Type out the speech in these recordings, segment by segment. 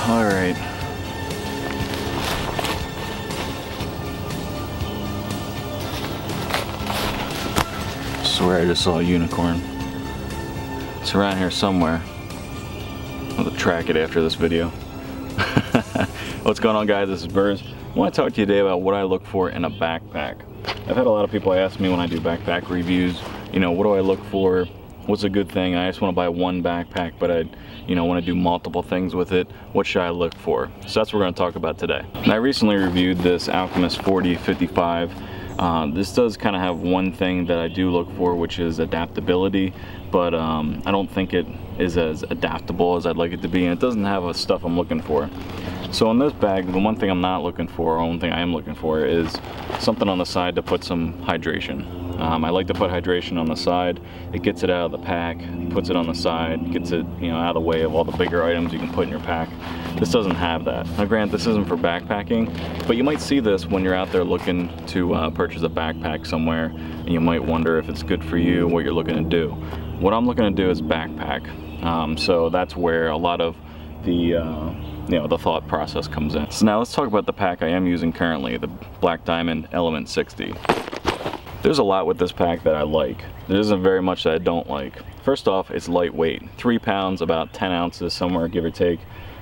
All right. I swear I just saw a unicorn. It's around here somewhere. I'll track it after this video. What's going on, guys? This is Burrs. I want to talk to you today about what I look for in a backpack. I've had a lot of people ask me when I do backpack reviews, you know, what do I look for? What's a good thing? I just want to buy one backpack, but I, want to do multiple things with it. What should I look for? So that's what we're going to talk about today. And I recently reviewed this Alchemist 4055. This does kind of have one thing that I do look for, which is adaptability, but I don't think it is as adaptable as I'd like it to be, and it doesn't have the stuff I'm looking for. So in this bag, the one thing I'm not looking for, or one thing I am looking for, is something on the side to put some hydration. I like to put hydration on the side. It gets it out of the pack, puts it on the side, gets it out of the way of all the bigger items you can put in your pack. This doesn't have that. Now granted, this isn't for backpacking, but you might see this when you're out there looking to purchase a backpack somewhere, and you might wonder if it's good for you, what you're looking to do. What I'm looking to do is backpack. So that's where a lot of the the thought process comes in. So now let's talk about the pack I am using currently, the Black Diamond Element 60. There's a lot with this pack that I like. There isn't very much that I don't like. First off, it's lightweight. 3 pounds, about 10 ounces somewhere, give or take.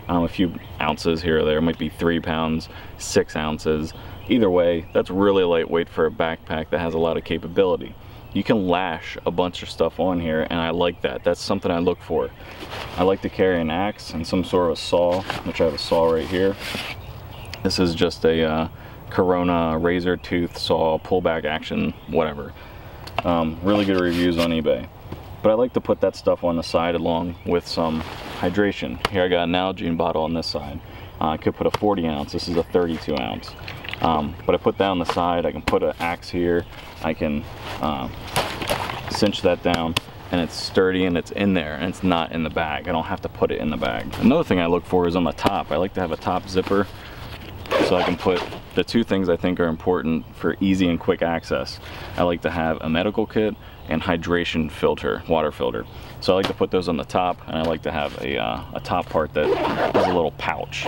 A few ounces here or there, might be 3 pounds, 6 ounces. Either way, that's really lightweight for a backpack that has a lot of capability. You can lash a bunch of stuff on here, and I like that. That's something I look for. I like to carry an axe and some sort of a saw, which I have a saw right here. This is just a Corona razor tooth saw, pullback action, whatever. Really good reviews on eBay. But I like to put that stuff on the side along with some hydration. Here I got an Nalgene bottle on this side. I could put a 40 ounce, this is a 32 ounce. But I put that on the side, I can put an axe here, I can cinch that down, and it's sturdy and it's in there, and it's not in the bag. I don't have to put it in the bag. Another thing I look for is on the top. I like to have a top zipper so I can put the two things I think are important for easy and quick access. I like to have a medical kit and hydration filter, water filter. So I like to put those on the top, and I like to have a top part that has a little pouch.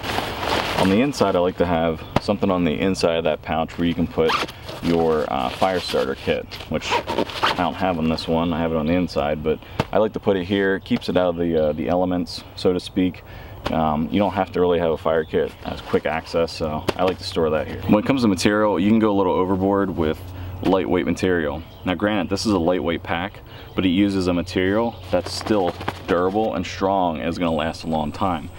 On the inside, I like to have something on the inside of that pouch where you can put your fire starter kit, which I don't have on this one. I have it on the inside, but I like to put it here. It keeps it out of the elements, so to speak. You don't have to really have a fire kit as quick access, so I like to store that here. When it comes to material, you can go a little overboard with lightweight material. Now granted, this is a lightweight pack, but it uses a material that's still durable and strong and is going to last a long time.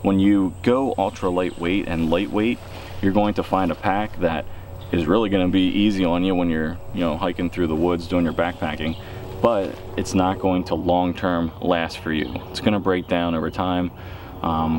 When you go ultra lightweight and lightweight, you're going to find a pack that is really going to be easy on you when you're hiking through the woods doing your backpacking, but it's not going to long-term last for you. It's going to break down over time.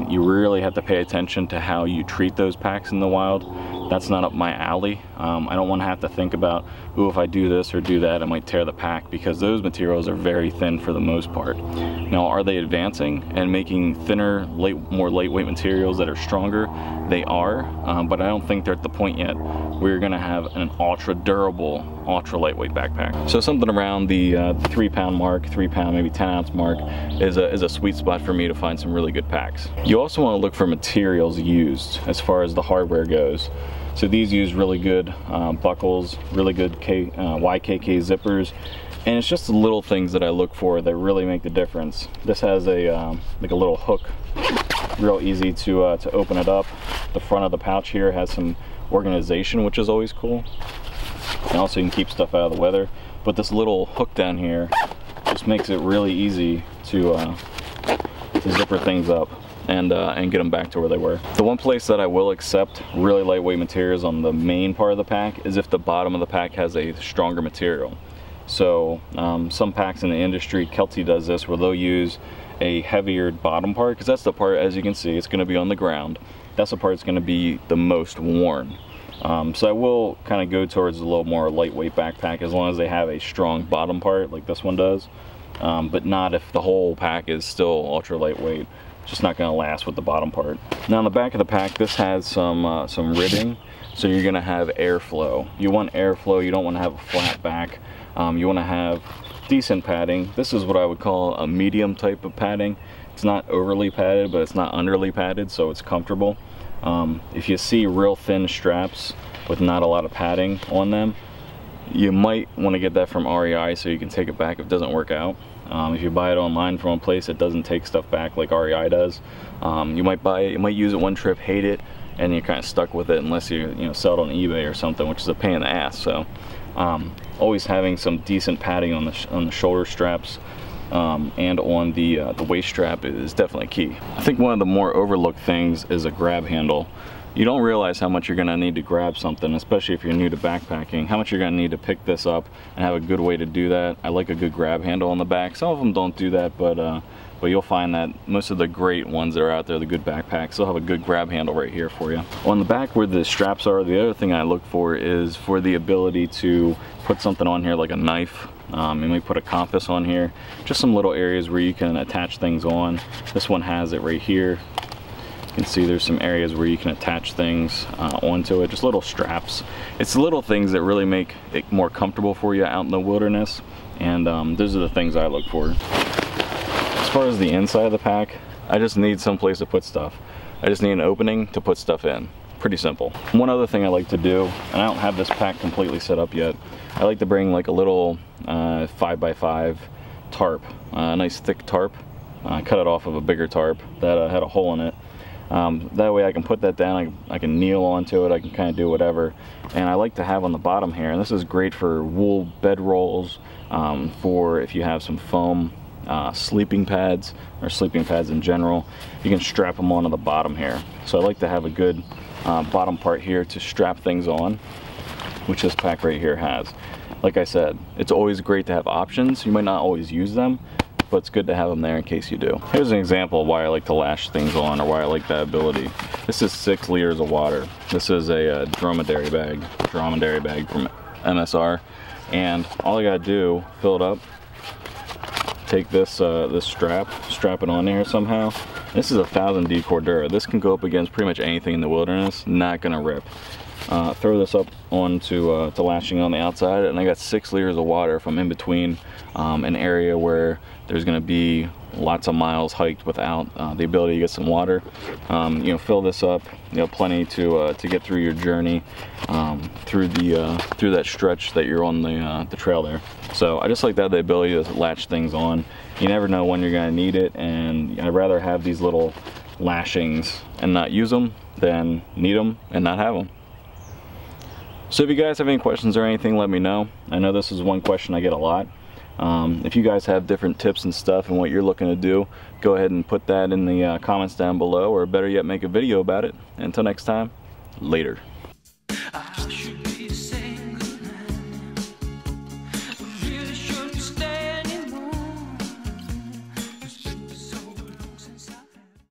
You really have to pay attention to how you treat those packs in the wild. That's not up my alley. I don't want to have to think about, ooh, if I do this or do that, I might tear the pack, because those materials are very thin for the most part. Now, are they advancing and making thinner, more lightweight materials that are stronger? They are, but I don't think they're at the point yet where you're going to have an ultra durable, ultra lightweight backpack. So something around the 3 pound mark, 3 pound, maybe 10 ounce mark is a sweet spot for me to find some really good packs. You also want to look for materials used as far as the hardware goes. So these use really good buckles, really good YKK zippers, and it's just the little things that I look for that really make the difference. This has a like a little hook, real easy to open it up. The front of the pouch here has some organization, which is always cool, and also you can keep stuff out of the weather. But this little hook down here just makes it really easy to zipper things up and get them back to where they were. The one place that I will accept really lightweight materials on the main part of the pack is if the bottom of the pack has a stronger material. So some packs in the industry, Kelty does this, where they'll use a heavier bottom part, because that's the part, as you can see, it's going to be on the ground. That's the part that's going to be the most worn. So I will kind of go towards a little more lightweight backpack as long as they have a strong bottom part like this one does, but not if the whole pack is still ultra lightweight. Just not going to last with the bottom part. Now on the back of the pack, this has some ribbing, so you're going to have airflow. You want airflow, you don't want to have a flat back. You want to have decent padding. This is what I would call a medium type of padding. It's not overly padded, but it's not underly padded, so it's comfortable. If you see real thin straps with not a lot of padding on them, you might want to get that from REI so you can take it back if it doesn't work out. If you buy it online from a place that doesn't take stuff back like REI does, you might buy it, you might use it one trip, hate it, and you're kind of stuck with it unless you sell it on eBay or something, which is a pain in the ass. So always having some decent padding on the shoulder straps and on the waist strap is definitely key. I think one of the more overlooked things is a grab handle. You don't realize how much you're going to need to grab something, especially if you're new to backpacking, how much you're going to need to pick this up and have a good way to do that. I like a good grab handle on the back. Some of them don't do that, but you'll find that most of the great ones that are out there, the good backpacks, they'll have a good grab handle right here for you. On the back where the straps are, the other thing I look for is for the ability to put something on here like a knife. You might put a compass on here, just some little areas where you can attach things on. This one has it right here. You can see there's some areas where you can attach things onto it, just little straps. It's the little things that really make it more comfortable for you out in the wilderness, and those are the things I look for. As far as the inside of the pack, I just need some place to put stuff. I just need an opening to put stuff in. Pretty simple. One other thing I like to do, and I don't have this pack completely set up yet, I like to bring like a little 5x5 tarp, a nice thick tarp. I cut it off of a bigger tarp that had a hole in it. That way I can put that down, I can kneel onto it, I can kind of do whatever. And I like to have on the bottom here, and this is great for wool bed rolls, for if you have some foam sleeping pads, or sleeping pads in general, you can strap them onto the bottom here. So I like to have a good bottom part here to strap things on, which this pack right here has. Like I said, it's always great to have options. You might not always use them, but it's good to have them there in case you do. Here's an example of why I like to lash things on, or why I like that ability. This is 6 liters of water. This is a dromedary bag from MSR, and all I gotta do, fill it up, take this this strap it on there somehow. This is 1000D Cordura. This can go up against pretty much anything in the wilderness, not gonna rip. Throw this up onto to lashing on the outside, and I got 6 liters of water from in between an area where there's going to be lots of miles hiked without the ability to get some water. Fill this up, plenty to get through your journey, through that stretch that you're on the trail there. So I just like that, the ability to latch things on. You never know when you're going to need it, and I'd rather have these little lashings and not use them than need them and not have them. So if you guys have any questions or anything, let me know. I know this is one question I get a lot. If you guys have different tips and stuff and what you're looking to do, go ahead and put that in the comments down below, or better yet, make a video about it. Until next time, later.